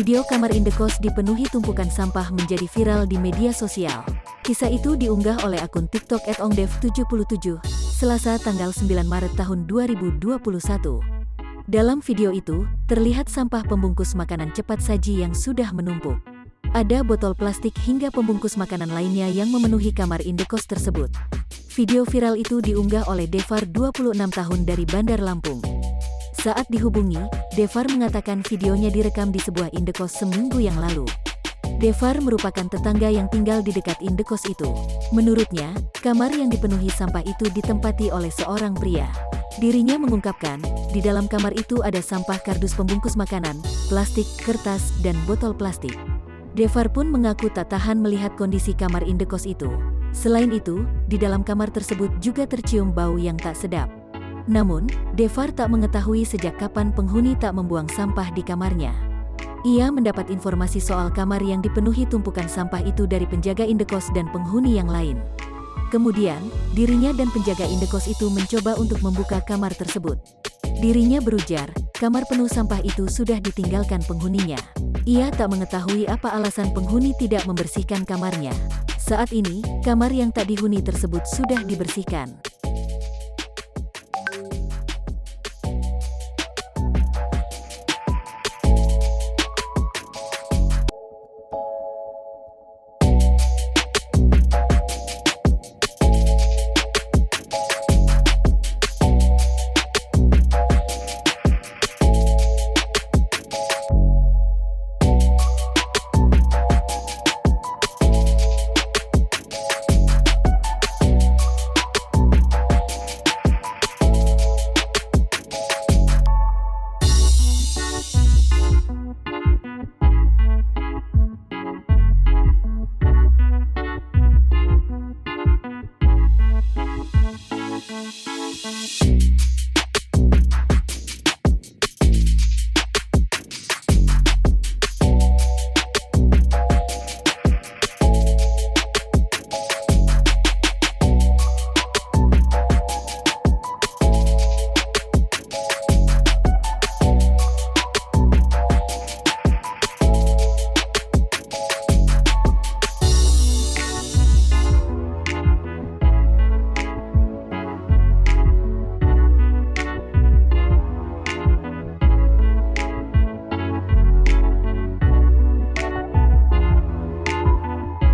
Video kamar indekos dipenuhi tumpukan sampah menjadi viral di media sosial. Kisah itu diunggah oleh akun TikTok @ongdev77, Selasa tanggal 9 Maret tahun 2021. Dalam video itu, terlihat sampah pembungkus makanan cepat saji yang sudah menumpuk. Ada botol plastik hingga pembungkus makanan lainnya yang memenuhi kamar indekos tersebut. Video viral itu diunggah oleh Devar 26 tahun dari Bandar Lampung. Saat dihubungi, Devar mengatakan videonya direkam di sebuah indekos seminggu yang lalu. Devar merupakan tetangga yang tinggal di dekat indekos itu. Menurutnya, kamar yang dipenuhi sampah itu ditempati oleh seorang pria. Dirinya mengungkapkan, di dalam kamar itu ada sampah kardus pembungkus makanan, plastik, kertas, dan botol plastik. Devar pun mengaku tak tahan melihat kondisi kamar indekos itu. Selain itu, di dalam kamar tersebut juga tercium bau yang tak sedap. Namun, Devar tak mengetahui sejak kapan penghuni tak membuang sampah di kamarnya. Ia mendapat informasi soal kamar yang dipenuhi tumpukan sampah itu dari penjaga indekos dan penghuni yang lain. Kemudian, dirinya dan penjaga indekos itu mencoba untuk membuka kamar tersebut. Dirinya berujar, kamar penuh sampah itu sudah ditinggalkan penghuninya. Ia tak mengetahui apa alasan penghuni tidak membersihkan kamarnya. Saat ini, kamar yang tak dihuni tersebut sudah dibersihkan.